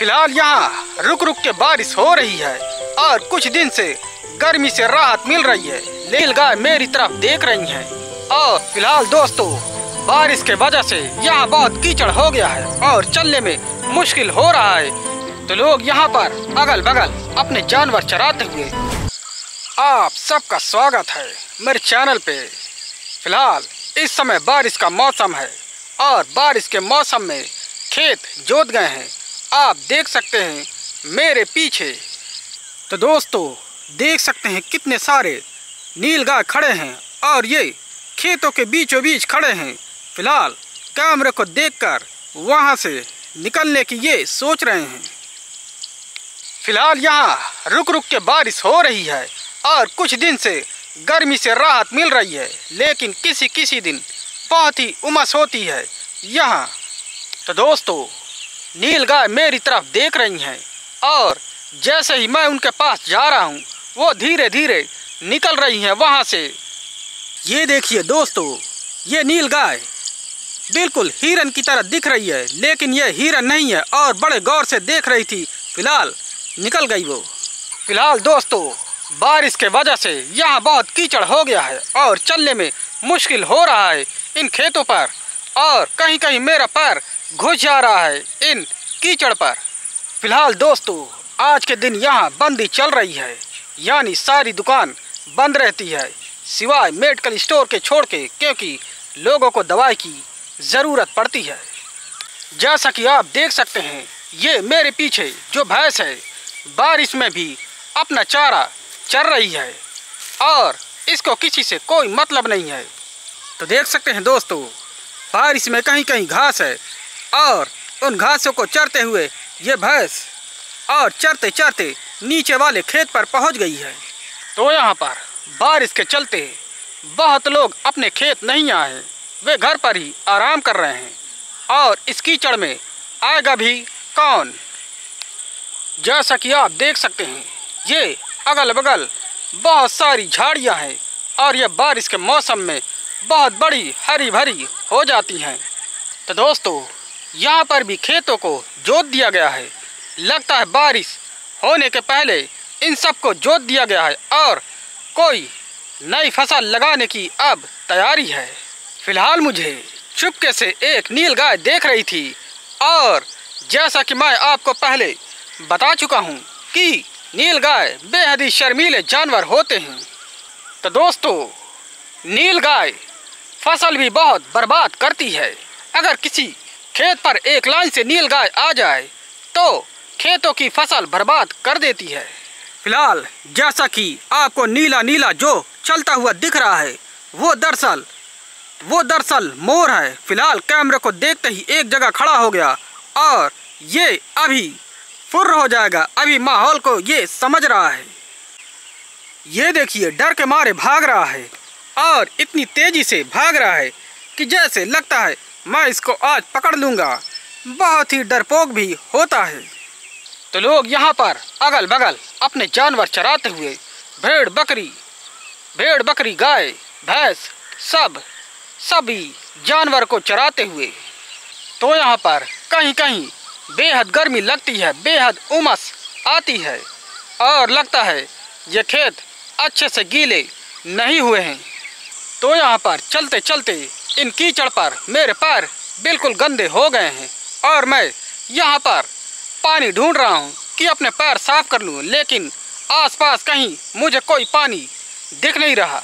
फिलहाल यहाँ रुक रुक के बारिश हो रही है और कुछ दिन से गर्मी से राहत मिल रही है। लेकिन गाय मेरी तरफ देख रही हैं और फिलहाल दोस्तों बारिश के वजह से यहाँ बहुत कीचड़ हो गया है और चलने में मुश्किल हो रहा है। तो लोग यहाँ पर अगल बगल अपने जानवर चराते हुए आप सबका स्वागत है मेरे चैनल पे। फिलहाल इस समय बारिश का मौसम है और बारिश के मौसम में खेत जोत गए हैं, आप देख सकते हैं मेरे पीछे। तो दोस्तों देख सकते हैं कितने सारे नीलगाय खड़े हैं और ये खेतों के बीचों बीच खड़े हैं। फिलहाल कैमरे को देखकर वहां से निकलने की ये सोच रहे हैं। फिलहाल यहाँ रुक रुक के बारिश हो रही है और कुछ दिन से गर्मी से राहत मिल रही है, लेकिन किसी किसी दिन बहुत ही उमस होती है यहाँ। तो दोस्तों नीलगाय मेरी तरफ देख रही हैं और जैसे ही मैं उनके पास जा रहा हूँ वो धीरे धीरे निकल रही हैं वहाँ से। ये देखिए दोस्तों ये नीलगाय बिल्कुल हिरन की तरह दिख रही है, लेकिन ये हिरन नहीं है और बड़े गौर से देख रही थी। फिलहाल निकल गई वो। फिलहाल दोस्तों बारिश के वजह से यहाँ बहुत कीचड़ हो गया है और चलने में मुश्किल हो रहा है इन खेतों पर और कहीं कहीं मेरा पैर घुस जा रहा है इन कीचड़ पर। फिलहाल दोस्तों आज के दिन यहाँ बंदी चल रही है, यानी सारी दुकान बंद रहती है सिवाय मेडिकल स्टोर के छोड़ के, क्योंकि लोगों को दवाई की ज़रूरत पड़ती है। जैसा कि आप देख सकते हैं ये मेरे पीछे जो भैंस है बारिश में भी अपना चारा चर रही है और इसको किसी से कोई मतलब नहीं है। तो देख सकते हैं दोस्तों बारिश में कहीं कहीं घास है और उन घासों को चरते हुए ये भैंस और चरते चरते नीचे वाले खेत पर पहुंच गई है। तो यहाँ पर बारिश के चलते बहुत लोग अपने खेत नहीं आए, वे घर पर ही आराम कर रहे हैं और इस कीचड़ में आएगा भी कौन। जैसा कि आप देख सकते हैं ये अगल बगल बहुत सारी झाड़ियां हैं और ये बारिश के मौसम में बहुत बड़ी हरी भरी हो जाती हैं। तो दोस्तों यहाँ पर भी खेतों को जोत दिया गया है, लगता है बारिश होने के पहले इन सब को जोत दिया गया है और कोई नई फसल लगाने की अब तैयारी है। फिलहाल मुझे चुपके से एक नीलगाय देख रही थी और जैसा कि मैं आपको पहले बता चुका हूँ कि नीलगाय बेहद ही शर्मीले जानवर होते हैं। तो दोस्तों नीलगाय फसल भी बहुत बर्बाद करती है। अगर किसी खेत पर एक लाइन से नीलगाय आ जाए तो खेतों की फसल बर्बाद कर देती है। फिलहाल जैसा कि आपको नीला नीला जो चलता हुआ दिख रहा है वो दरअसल मोर है। फिलहाल कैमरे को देखते ही एक जगह खड़ा हो गया और ये अभी फुर्र हो जाएगा, अभी माहौल को ये समझ रहा है। ये देखिए डर के मारे भाग रहा है और इतनी तेजी से भाग रहा है कि जैसे लगता है मैं इसको आज पकड़ लूँगा। बहुत ही डरपोक भी होता है। तो लोग यहाँ पर अगल बगल अपने जानवर चराते हुए भेड़ बकरी गाय भैंस सभी जानवर को चराते हुए। तो यहाँ पर कहीं कहीं बेहद गर्मी लगती है, बेहद उमस आती है और लगता है ये खेत अच्छे से गीले नहीं हुए हैं। तो यहाँ पर चलते चलते इन कीचड़ पर मेरे पैर बिल्कुल गंदे हो गए हैं और मैं यहाँ पर पानी ढूंढ रहा हूँ कि अपने पैर साफ कर लूँ, लेकिन आसपास कहीं मुझे कोई पानी दिख नहीं रहा।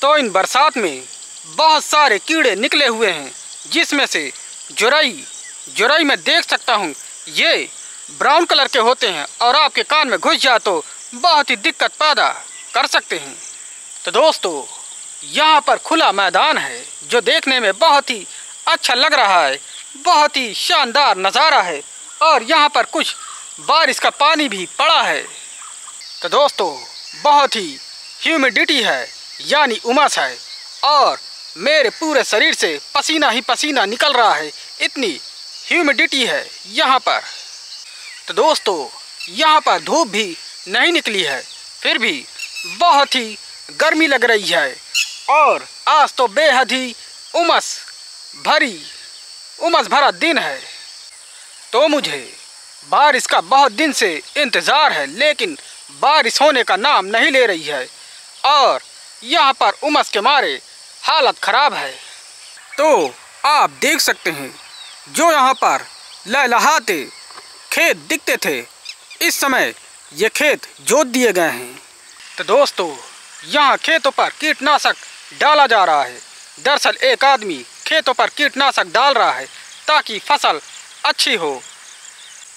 तो इन बरसात में बहुत सारे कीड़े निकले हुए हैं, जिसमें से जुरई में देख सकता हूँ ये ब्राउन कलर के होते हैं और आपके कान में घुस जाए तो बहुत ही दिक्कत पैदा कर सकते हैं। तो दोस्तों यहाँ पर खुला मैदान है जो देखने में बहुत ही अच्छा लग रहा है, बहुत ही शानदार नज़ारा है और यहाँ पर कुछ बारिश का पानी भी पड़ा है। तो दोस्तों बहुत ही ह्यूमिडिटी है, यानी उमस है और मेरे पूरे शरीर से पसीना ही पसीना निकल रहा है, इतनी ह्यूमिडिटी है यहाँ पर। तो दोस्तों यहाँ पर धूप भी नहीं निकली है, फिर भी बहुत ही गर्मी लग रही है और आज तो बेहद ही उमस भरा दिन है। तो मुझे बारिश का बहुत दिन से इंतज़ार है, लेकिन बारिश होने का नाम नहीं ले रही है और यहाँ पर उमस के मारे हालत ख़राब है। तो आप देख सकते हैं जो यहाँ पर लहलहाते खेत दिखते थे, इस समय ये खेत जोत दिए गए हैं। तो दोस्तों, यहाँ खेतों पर कीटनाशक डाला जा रहा है। दरअसल एक आदमी खेतों पर कीटनाशक डाल रहा है ताकि फसल अच्छी हो।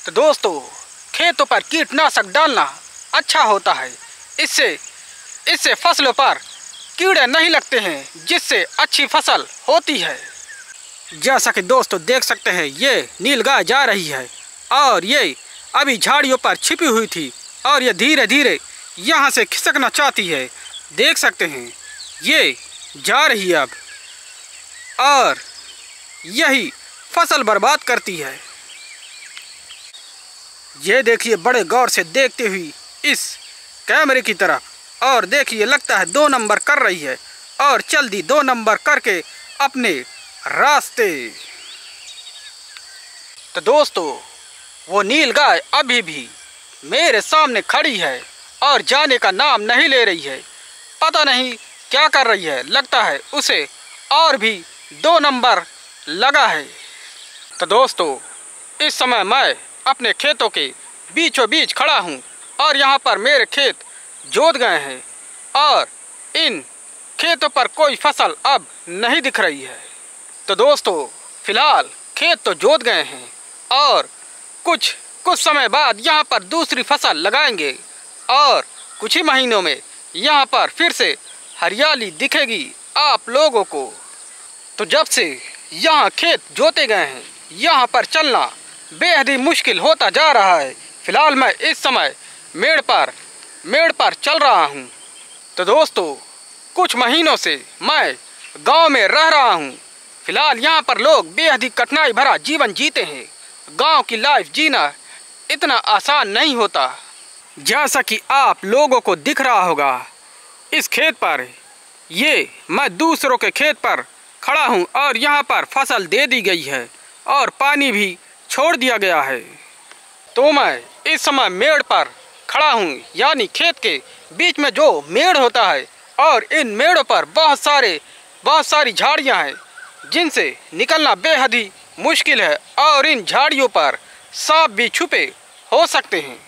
तो दोस्तों, खेतों पर कीटनाशक डालना अच्छा होता है, इससे फसलों पर कीड़े नहीं लगते हैं, जिससे अच्छी फसल होती है। जैसा कि दोस्तों देख सकते हैं, ये नीलगाय जा रही है और ये अभी झाड़ियों पर छिपी हुई थी और ये धीरे धीरे यहाँ से खिसकना चाहती है। देख सकते हैं ये जा रही है अब, और यही फसल बर्बाद करती है। ये देखिए बड़े गौर से देखते हुई इस कैमरे की तरफ, और देखिए लगता है 2 नंबर कर रही है और जल्दी 2 नंबर करके अपने रास्ते। तो दोस्तों, वो नीलगाय अभी भी मेरे सामने खड़ी है और जाने का नाम नहीं ले रही है। पता नहीं क्या कर रही है, लगता है उसे और भी 2 नंबर लगा है। तो दोस्तों, इस समय मैं अपने खेतों के बीचों बीच खड़ा हूँ और यहाँ पर मेरे खेत जोत गए हैं और इन खेतों पर कोई फसल अब नहीं दिख रही है। तो दोस्तों, फिलहाल खेत तो जोत गए हैं और कुछ समय बाद यहाँ पर दूसरी फसल लगाएंगे और कुछ ही महीनों में यहाँ पर फिर से हरियाली दिखेगी आप लोगों को। तो जब से यहाँ खेत जोते गए हैं, यहाँ पर चलना बेहद ही मुश्किल होता जा रहा है। फिलहाल मैं इस समय मेड़ पर चल रहा हूँ। तो दोस्तों, कुछ महीनों से मैं गांव में रह रहा हूँ। फिलहाल यहाँ पर लोग बेहद ही कठिनाई भरा जीवन जीते हैं। गांव की लाइफ जीना इतना आसान नहीं होता। जैसा कि आप लोगों को दिख रहा होगा इस खेत पर, ये मैं दूसरों के खेत पर खड़ा हूँ और यहाँ पर फसल दे दी गई है और पानी भी छोड़ दिया गया है। तो मैं इस समय मेड़ पर खड़ा हूँ, यानी खेत के बीच में जो मेड़ होता है, और इन मेड़ों पर बहुत सारी झाड़ियाँ हैं जिनसे निकलना बेहद ही मुश्किल है और इन झाड़ियों पर सांप भी छुपे हो सकते हैं।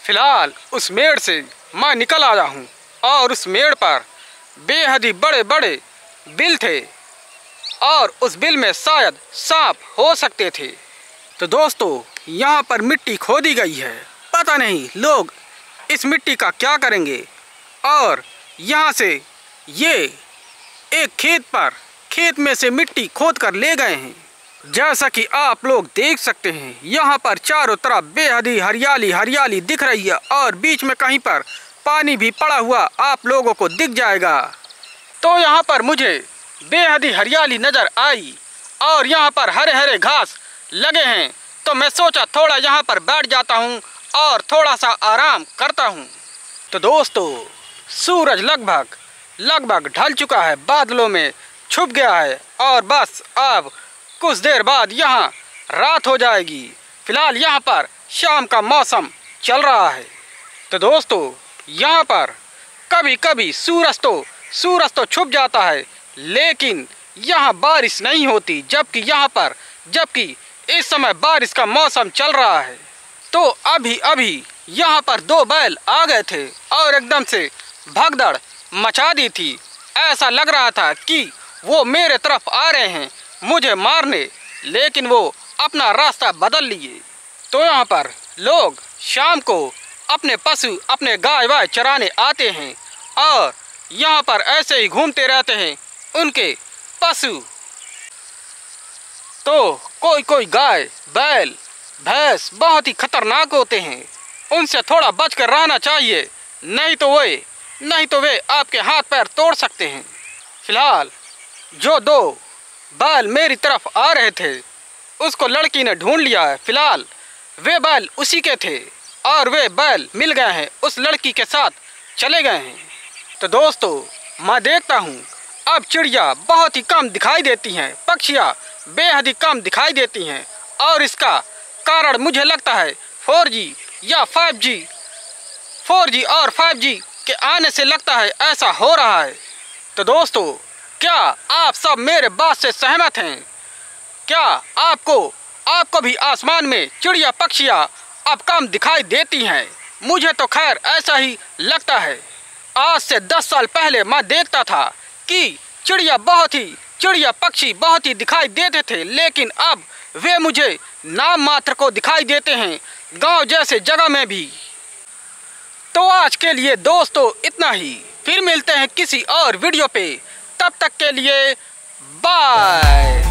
फिलहाल उस मेड़ से मैं निकल आया हूँ और उस मेड़ पर बेहद ही बड़े बड़े बिल थे और उस बिल में शायद सांप हो सकते थे। तो दोस्तों, यहाँ पर मिट्टी खोदी गई है, पता नहीं लोग इस मिट्टी का क्या करेंगे। और यहाँ से ये एक खेत में से मिट्टी खोद कर ले गए हैं। जैसा कि आप लोग देख सकते हैं, यहाँ पर चारों तरफ बेहद ही हरियाली दिख रही है और बीच में कहीं पर पानी भी पड़ा हुआ आप लोगों को दिख जाएगा। तो यहाँ पर मुझे बेहद ही हरियाली नज़र आई और यहाँ पर हरे हरे घास लगे हैं। तो मैं सोचा थोड़ा यहाँ पर बैठ जाता हूँ और थोड़ा सा आराम करता हूँ। तो दोस्तों, सूरज लगभग ढल चुका है, बादलों में छुप गया है और बस अब कुछ देर बाद यहाँ रात हो जाएगी। फिलहाल यहाँ पर शाम का मौसम चल रहा है। तो दोस्तों, यहाँ पर कभी कभी सूरज तो छुप जाता है, लेकिन यहाँ बारिश नहीं होती, जबकि इस समय बारिश का मौसम चल रहा है। तो अभी यहाँ पर 2 बैल आ गए थे और एकदम से भगदड़ मचा दी थी। ऐसा लग रहा था कि वो मेरे तरफ आ रहे हैं मुझे मारने, लेकिन वो अपना रास्ता बदल लिए। तो यहाँ पर लोग शाम को अपने पशु, अपने गाय वाय चराने आते हैं और यहाँ पर ऐसे ही घूमते रहते हैं उनके पशु। तो कोई गाय, बैल, भैंस बहुत ही खतरनाक होते हैं, उनसे थोड़ा बचकर रहना चाहिए, नहीं तो वे आपके हाथ पैर तोड़ सकते हैं। फिलहाल जो 2 बैल मेरी तरफ आ रहे थे उसको लड़की ने ढूंढ लिया है। फिलहाल वे बैल उसी के थे और वे बैल मिल गए हैं, उस लड़की के साथ चले गए हैं। तो दोस्तों, मैं देखता हूँ अब चिड़िया बहुत ही कम दिखाई देती हैं, पक्षियाँ बेहद ही कम दिखाई देती हैं और इसका कारण मुझे लगता है 4G या 5G, 4G और 5G के आने से लगता है ऐसा हो रहा है। तो दोस्तों, क्या आप सब मेरे बात से सहमत हैं? क्या आपको भी आसमान में चिड़िया पक्षियाँ अब कम दिखाई देती हैं? मुझे तो खैर ऐसा ही लगता है। आज से 10 साल पहले मैं देखता था कि चिड़िया पक्षी बहुत ही दिखाई देते थे, लेकिन अब वे मुझे नाम मात्र को दिखाई देते हैं, गांव जैसे जगह में भी। तो आज के लिए दोस्तों इतना ही, फिर मिलते हैं किसी और वीडियो पे। तब तक के लिए बाय।